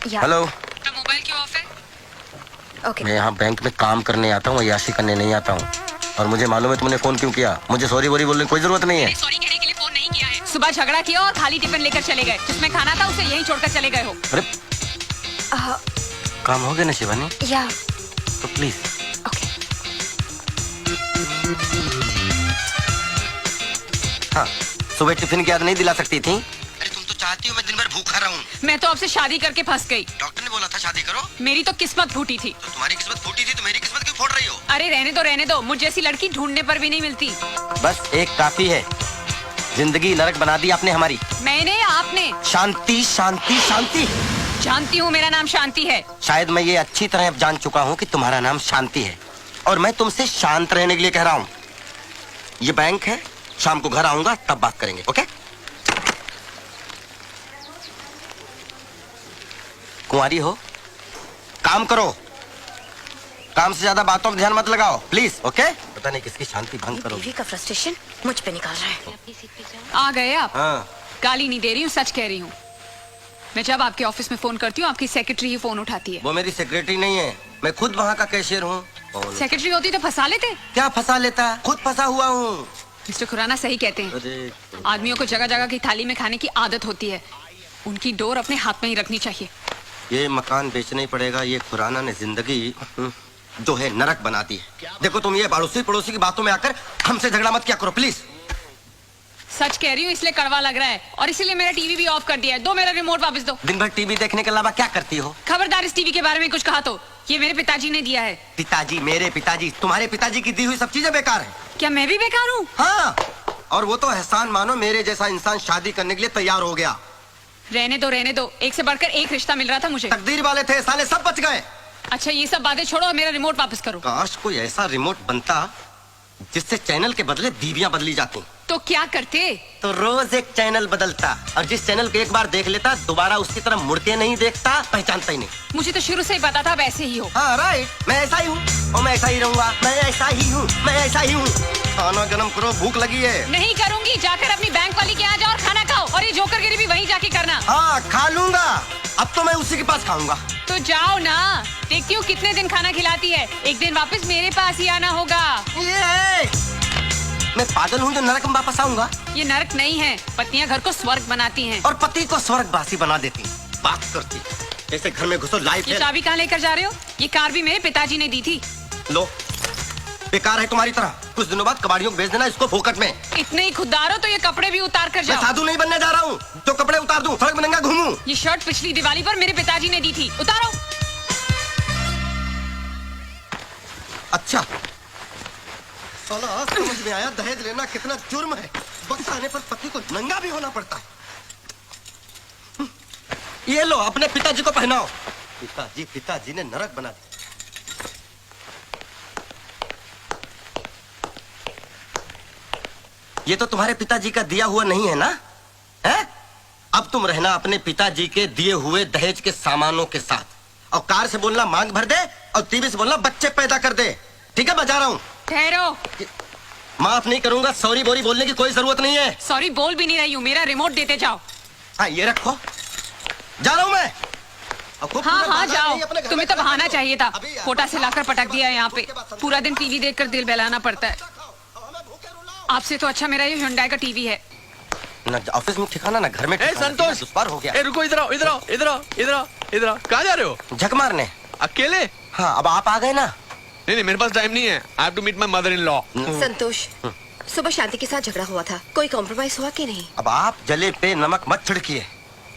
Hello. Mobile क्यों of है? मैं यहाँ बैंक में काम करने आता हूँ, अय्याशी करने नहीं आता हूँ। और मुझे मालूम है तुमने फोन क्यों किया। मुझे सॉरी वोरी बोलने की कोई जरूरत नहीं है। सॉरी कहने के लिए फोन नहीं किया है। सुबह झगड़ा किया और खाली टिफिन लेकर चले गए। जिसमें खाना था उसे यहीं छोड़कर चले गए हो। अरे काम हो गया ना शिवानी? या तो प्लीज। ओके। हाँ, सुबह टिफिन की याद नहीं दिला सकती थी? अरे तुम तो चाहती हो मैं दिन भर भूखा रहूं। मैं तो आपसे शादी करके फंस गई। डॉक्टर ने बोला था शादी करो। मेरी तो किस्मत फूटी थी। तो तुम्हारी किस्मत फूटी थी तो मेरी किस्मत क्यों फोड़ रही हो? अरे रहने दो। मुझ जैसी लड़की ढूंढने पर भी नहीं मिलती। बस एक काफी है। जिंदगी नरक बना दी आपने हमारी। मैंने आपने। शांति शांति शांति। जानती हूँ मेरा नाम शांति है। शायद मैं ये अच्छी तरह जान चुका हूँ कि तुम्हारा नाम शांति है और मैं तुमसे शांत रहने के लिए कह रहा हूँ। ये बैंक है, शाम को घर आऊंगा तब बात करेंगे, ओके? कुंवारी हो, काम करो। काम से ज्यादा बातों पर ध्यान मत लगाओ प्लीज, ओके? पता नहीं किसकी शांति भंग करो। बीवी का फ्रस्ट्रेशन मुझ पे निकाल रहा है। आ गए आप? हाँ। गाली नहीं दे रही हूँ, सच कह रही हूँ। मैं जब आपके ऑफिस में फोन करती हूँ आपकी सेक्रेटरी ही फोन उठाती है। वो मेरी सेक्रेटरी नहीं है, मैं खुद वहाँ का कैशियर हूँ। सेक्रेटरी होती तो फंसा लेते। क्या फंसा लेता? खुद फंसा हुआ हूँ। मिस्टर खुराना सही कहते हैं। आदमियों को जगह जगह की थाली में खाने की आदत होती है। उनकी डोर अपने हाथ में ही रखनी चाहिए। ये मकान बेचना ही पड़ेगा। ये खुराना ने जिंदगी जो है नरक बना दी है। देखो तुम ये पड़ोसी की बातों में आकर हमसे झगड़ा मत किया करो प्लीज। सच कह रही हूँ, इसलिए कड़वा लग रहा है और इसीलिए मेरा टीवी भी ऑफ कर दिया है। दो मेरा रिमोट वापस दो। दिन भर टीवी देखने के अलावा क्या करती हो? खबरदार इस टीवी के बारे में कुछ कहा तो। ये मेरे पिताजी ने दिया है। पिताजी? मेरे पिताजी? तुम्हारे पिताजी की दी हुई सब चीजें बेकार है। क्या मैं भी बेकार हूँ? हाँ, और वो तो एहसान मानो मेरे जैसा इंसान शादी करने के लिए तैयार हो गया। रहने दो। एक से बढ़कर एक रिश्ता मिल रहा था मुझे। तकदीर वाले थे, साले सब बच गए। अच्छा ये सब बातें छोड़ो और मेरा रिमोट वापस करो। काश कोई ऐसा रिमोट बनता जिससे चैनल के बदले बीवियां बदली जाती। तो क्या करते? तो रोज एक चैनल बदलता और जिस चैनल को एक बार देख लेता दोबारा उसकी तरफ मुड़ के नहीं देखता, पहचानता ही नहीं। मुझे तो शुरू से ही पता था आप ऐसे ही हो। हाँ राइट, मैं ऐसा ही हूँ और मैं ऐसा ही रहूंगा। मैं ऐसा ही हूँ। खाना गरम करो, भूख लगी है। नहीं करूंगी, जाकर अपनी बैंक वाली के यहाँ जाओ और खाना खाओ और ये जोकरगिरी भी वहीं जाके करना। हाँ खा लूंगा, अब तो मैं उसी के पास खाऊंगा। तो जाओ ना, देखती हूँ कितने दिन खाना खिलाती है। एक दिन वापस मेरे पास ही आना होगा। मैं पागल हूँ जो नरक में वापस आऊंगा? ये नरक नहीं है, पत्नियां घर को स्वर्ग बनाती हैं। और पति को स्वर्गवासी बना देती। बात करती जैसे घर में घुसो लाइफ। ये चाबी कहाँ लेकर जा रहे हो? ये कार भी मेरे पिताजी ने दी थी। लो, बेकार है तुम्हारी तरह। कुछ दिनों बाद कबाड़ियों को बेच देना इसको फोकट में। इतने ही खुददार हो तो ये कपड़े भी उतार कर मैं जाओ। साधु नहीं बनने जा रहा हूँ जो कपड़े उतार दूं, सड़क में नंगा घूमूं। ये शर्ट पिछली दिवाली पर मेरे पिताजी ने दी थी, उतारो। अच्छा, साला आज समझ में आया दहेज लेना कितना जुर्म है। वक्त आने पर पति को नंगा भी होना पड़ता है। ये लो अपने पिताजी को पहनाओ। पिताजी ने नरक बना दिया। ये तो तुम्हारे पिताजी का दिया हुआ नहीं है ना? है? अब तुम रहना अपने पिताजी के दिए हुए दहेज के सामानों के साथ। और कार से बोलना मांग भर दे और टीवी से बोलना बच्चे पैदा कर दे। ठीक है, मैं जा रहा हूँ। ठहरो। माफ नहीं करूंगा, सॉरी बोरी बोलने की कोई जरूरत नहीं है। सॉरी बोल भी नहीं रही हूँ, मेरा रिमोट देते जाओ। हाँ ये रखो, जा रहा हूँ मैं। हाँ जाओ, तुम्हें तो बहाना चाहिए था। कोटा से लाकर पटक दिया यहाँ पे। पूरा दिन टीवी देखकर दिल बहलाना पड़ता है। आपसे तो अच्छा मेरा ये हुंडई का टीवी है। ना ऑफिस में ठिकाना ना घर में। संतोष, दुश्वार हो गया। रुको, इधर आओ। कहाँ जा रहे हो? झक मारने। अकेले? हाँ, अब आप आ गए ना। नहीं, मेरे पास टाइम नहीं है। I have to meet my mother-in-law. संतोष, सुबह शांति के साथ झगड़ा हुआ था, कोई कॉम्प्रोमाइज हुआ कि नहीं? अब आप जले पे नमक मत छिड़किए।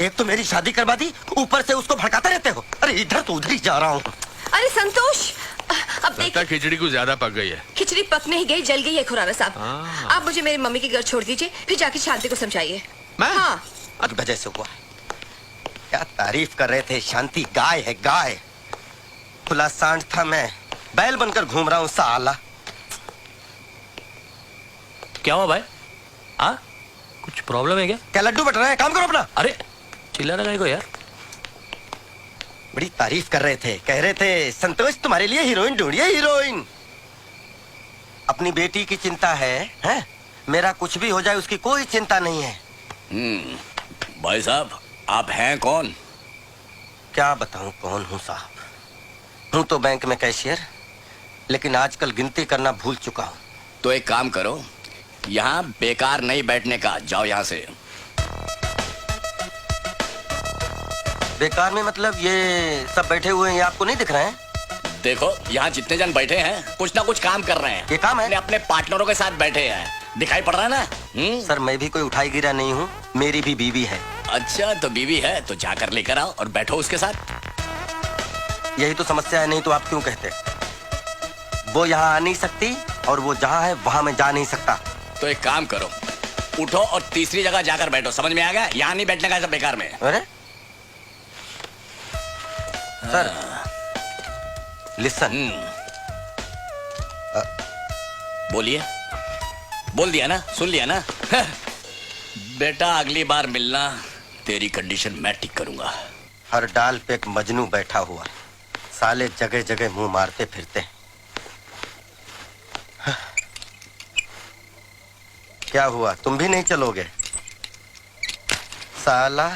एक तो मेरी शादी करवा दी, ऊपर से उसको भड़काते रहते हो। अरे इधर तो उधर ही जा रहा हूँ। अरे संतोष, अब लगता खिचड़ी कुछ ज्यादा पक गई है। खिचड़ी पक नहीं गई, जल गई है खुराना साहब। आप मुझे मेरी मम्मी के घर छोड़ दीजिए, फिर जाके शांति को समझाइए। मैं? हाँ। अब वजह से हुआ। क्या तारीफ कर रहे थे, शांति गाय है गाय। खुला सांड था, मैं बैल बनकर घूम रहा हूँ साला। क्या हुआ भाई? हाँ, कुछ प्रॉब्लम है क्या? क्या लड्डू बट रहा है? काम करो अपना। अरे चिल्ला रहा है को यार। बड़ी तारीफ कर रहे थे, कह रहे थे संतोष तुम्हारे लिए हीरोइन ढूंढिए, हीरोइन। अपनी बेटी की चिंता है? मेरा कुछ भी हो जाए उसकी कोई चिंता नहीं है। भाई साहब, आप हैं कौन? क्या बताऊं कौन हूं साहब। हूं तो बैंक में कैशियर, लेकिन आजकल गिनती करना भूल चुका हूं। तो एक काम करो, यहाँ बेकार नहीं बैठने का, जाओ यहाँ से। बेकार में मतलब ये सब बैठे हुए हैं, ये आपको नहीं दिख रहे हैं? देखो यहाँ जितने जन बैठे हैं कुछ ना कुछ काम कर रहे हैं। ये काम है? अपने पार्टनरों के साथ बैठे हैं, दिखाई पड़ रहा है ना? सर मैं भी कोई उठाई गिरा नहीं हूँ, मेरी भी बीवी है। अच्छा तो बीवी है तो जाकर लेकर आओ और बैठो उसके साथ। यही तो समस्या है, नहीं तो आप क्यों कहते? वो यहाँ आ नहीं सकती और वो जहाँ है वहाँ मैं जा नहीं सकता। तो एक काम करो, उठो और तीसरी जगह जाकर बैठो, समझ में आ गया? यहाँ नहीं बैठने का सब बेकार में। अरे सर लिसन। बोलिए। बोल दिया ना, सुन लिया ना? बेटा अगली बार मिलना, तेरी कंडीशन मैं ठीक करूंगा। हर डाल पे एक मजनू बैठा हुआ, साले जगह जगह मुंह मारते फिरते हैं। क्या हुआ, तुम भी नहीं चलोगे? साला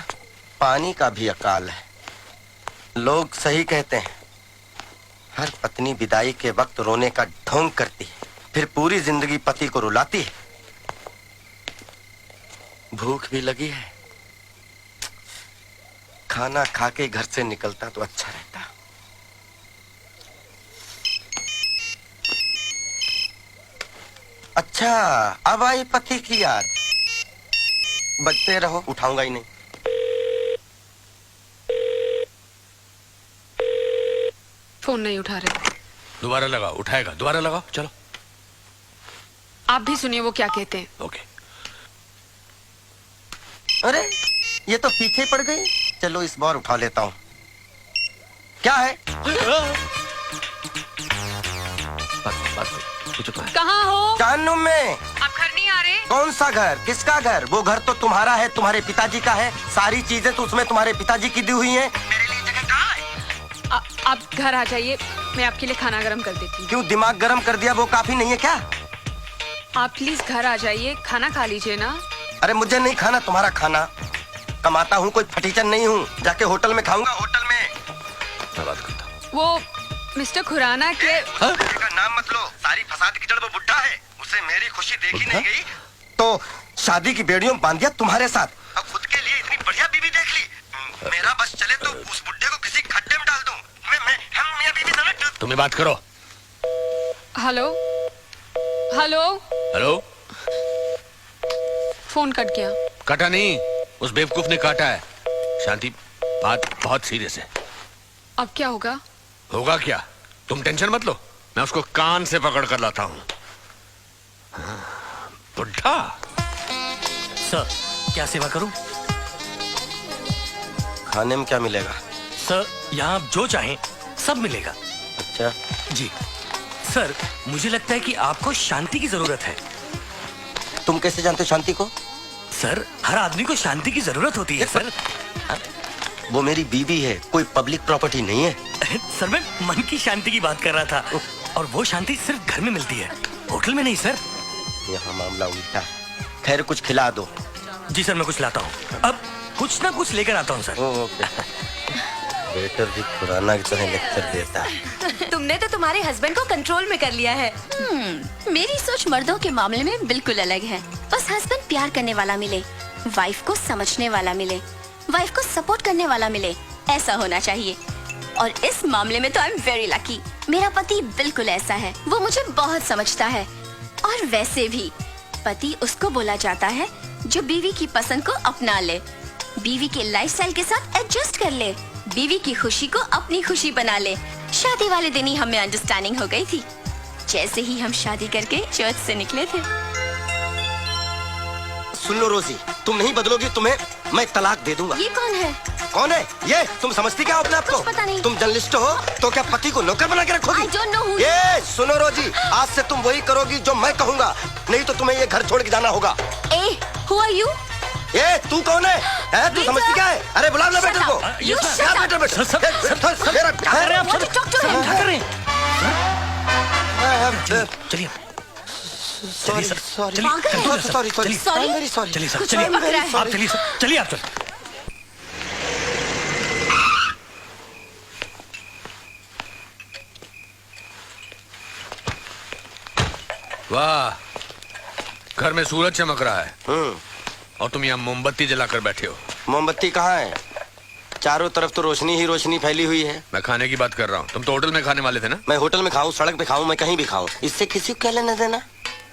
पानी का भी अकाल है। लोग सही कहते हैं, हर पत्नी विदाई के वक्त रोने का ढोंग करती है, फिर पूरी जिंदगी पति को रुलाती है। भूख भी लगी है, खाना खा के घर से निकलता तो अच्छा रहता। अच्छा अब आई पति की याद। बजते रहो, उठाऊंगा ही नहीं। फोन नहीं उठा रहे। दोबारा लगाओ, उठाएगा, दोबारा लगाओ, चलो। आप भी सुनिए वो क्या कहते हैं। ओके। अरे ये तो पीछे पड़ गई। चलो इस बार उठा लेता हूँ। क्या है? कहाँ हो? जानू में। आप घर नहीं आ रहे? कौन सा घर? किसका घर? वो घर तो तुम्हारा है, तुम्हारे पिताजी का है। सारी चीजें तो उसमें तुम्हारे पिताजी की दी हुई हैं। मेरे लिए जगह कहाँ है? आप घर आ जाइए, मैं आपके लिए खाना गर्म कर देती हूँ। क्यों दिमाग गर्म कर दिया, वो काफी नहीं है क्या? आप प्लीज घर आ जाइए, खाना खा लीजिए ना। अरे मुझे नहीं खाना तुम्हारा खाना। कमाता हूँ, कोई फटीचर नहीं हूँ, जाके होटल में खाऊंगा। होटल में मैं बात करता हूँ। वो मिस्टर खुराना के का नाम मत लो, सारी फसाद की जड़ वो बुड्ढा है। उसे मेरी खुशी देखी नहीं गई तो शादी की बेड़ियों बांध दिया तुम्हारे साथ। अब खुद के लिए इतनी बढ़िया बीवी देख ली। मेरा बस चले तो उस बुड्ढे को किसी खड्डे में डाल दूं। हम मियां बीवी दोनों। तुम्हें बात करो। Hello hello hello. Phone cut गया। काटा नहीं, उस बेवकूफ ने काटा है। शांति, बात बहुत सीरियस है। अब क्या होगा? होगा क्या, तुम टेंशन मत लो, मैं उसको कान से पकड़ कर लाता हूँ। बुड्ढा। सर क्या सेवा करूं? खाने में क्या मिलेगा? सर यहाँ आप जो चाहें सब मिलेगा। अच्छा जी सर, मुझे लगता है कि आपको शांति की जरूरत है। तुम कैसे जानते हो शांति को? सर हर आदमी को शांति की जरूरत होती है सर। वो मेरी बीवी है, कोई पब्लिक प्रॉपर्टी नहीं है। सर मैं मन की शांति की बात कर रहा था, और वो शांति सिर्फ घर में मिलती है, होटल में नहीं सर। यहाँ मामला उल्टा है। खैर कुछ खिला दो। जी सर मैं कुछ लाता हूँ, अब कुछ ना कुछ लेकर आता हूँ सर। वेटर भी पुराना की तरह लेक्चर देता है। तुमने तो तुम्हारे हस्बैंड को कंट्रोल में कर लिया है। मेरी सोच मर्दों के मामले में बिल्कुल अलग है। बस हस्बैंड प्यार करने वाला मिले, वाइफ को समझने वाला मिले, वाइफ को सपोर्ट करने वाला मिले, ऐसा होना चाहिए। और इस मामले में तो आई एम वेरी लकी। मेरा पति बिल्कुल ऐसा है, वो मुझे बहुत समझता है। और वैसे भी पति उसको बोला जाता है जो बीवी की पसंद को अपना ले, बीवी के लाइफस्टाइल के साथ एडजस्ट कर ले, बीवी की खुशी को अपनी खुशी बना ले। शादी वाले दिन ही हमें अंडरस्टैंडिंग हो गई थी, जैसे ही हम शादी करके चर्च से निकले थे। सुन लो रोजी, तुम नहीं बदलोगी, तुम्हें मैं तलाक दे दूंगा। ये कौन है? कौन है ये? तुम समझती क्या हो अपने आप को? कुछ पता नहीं। तुम जर्नलिस्ट हो तो क्या पति को नौकर बना के रखोगी? I don't know who- ये सुनो रोजी, आज से तुम वही करोगी जो मैं कहूँगा, नहीं तो तुम्हें ये घर छोड़ के जाना होगा। ए, who are you? ये तू कौन है? तू Waiter! समझती क्या है? अरे बुला लो Shut बेटे को। up! You shut क्या up! बेटे बेटे? सर, मेरा क्या कर रहे हैं आप? Want to talk to him? क्या कर रहे हैं? चलिए सॉरी सर, सॉरी चलिए, पागल है? Sorry sorry Sorry? Very sorry. चलिए सर, कुछ चलिए और पकड़ा है। आप चलिए सर, चलिए आप चलिए। वाह, घर में सूरज चमक रहा है और तुम यहाँ मोमबत्ती जलाकर बैठे हो। मोमबत्ती कहाँ है? चारों तरफ तो रोशनी ही रोशनी फैली हुई है। मैं खाने की बात कर रहा हूँ। तुम तो होटल में खाने वाले थे ना? मैं होटल में खाऊं, सड़क पे खाऊं, मैं कहीं भी खाऊं, इससे किसी को क्या लेना देना।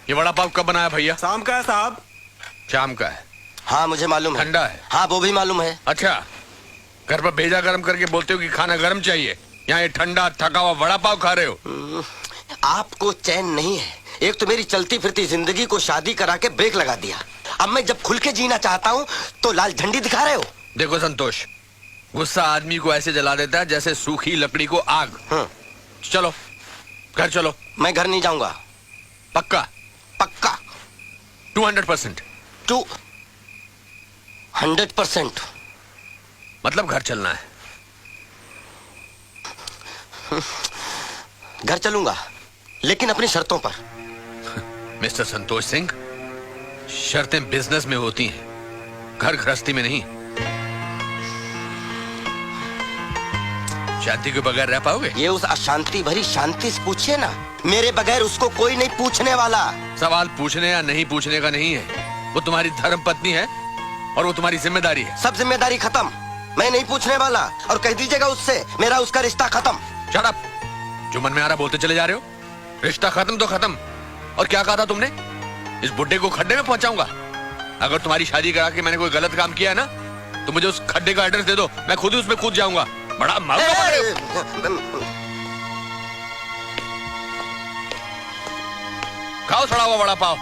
ये वड़ा पाव कब बनाया भैया? शाम का है साहब। शाम का है? हाँ मुझे मालूम है। ठंडा है? हाँ वो भी मालूम है। अच्छा, घर पर भेजा गर्म करके बोलते हो कि खाना गर्म चाहिए, यहाँ ये ठंडा थका हुआ वड़ा पाव खा रहे हो। आपको चैन नहीं है। एक तो मेरी चलती फिरती जिंदगी को शादी करा के ब्रेक लगा दिया। अब मैं जब खुल के जीना चाहता हूँ तो लाल झंडी दिखा रहे हो। देखो संतोष, गुस्सा आदमी को ऐसे जला देता है जैसे सूखी लकड़ी को आग। चलो घर चलो। मैं घर नहीं जाऊंगा। पक्का? पक्का 200%? 200%। मतलब घर चलना है? घर चलूंगा लेकिन अपनी शर्तों पर। मिस्टर संतोष सिंह, शर्तें बिजनेस में होती हैं, घर गृहस्थी में नहीं। शांति के बगैर रह पाओगे? ये उस अशांति भरी शांति से पूछिए ना। मेरे बगैर उसको कोई नहीं पूछने वाला। सवाल पूछने या नहीं पूछने का नहीं है, वो तुम्हारी धर्म पत्नी है और वो तुम्हारी जिम्मेदारी है। सब जिम्मेदारी खत्म। मैं नहीं पूछने वाला और कह दीजिएगा उससे मेरा उसका रिश्ता खत्म। Shut up! जो मन में आ रहा बोलते चले जा रहे हो। रिश्ता खत्म तो खत्म। और क्या कहा था तुमने? इस बुड्ढे को खड्डे में पहुंचाऊंगा। अगर तुम्हारी शादी करा के मैंने कोई गलत काम किया है ना, तो मुझे उस खड्डे का एड्रेस दे दो, मैं खुद ही उसमें कूद जाऊंगा। बड़ा मालूम पड़ रहे हो। खाओ सड़ा हुआ वड़ा पाव।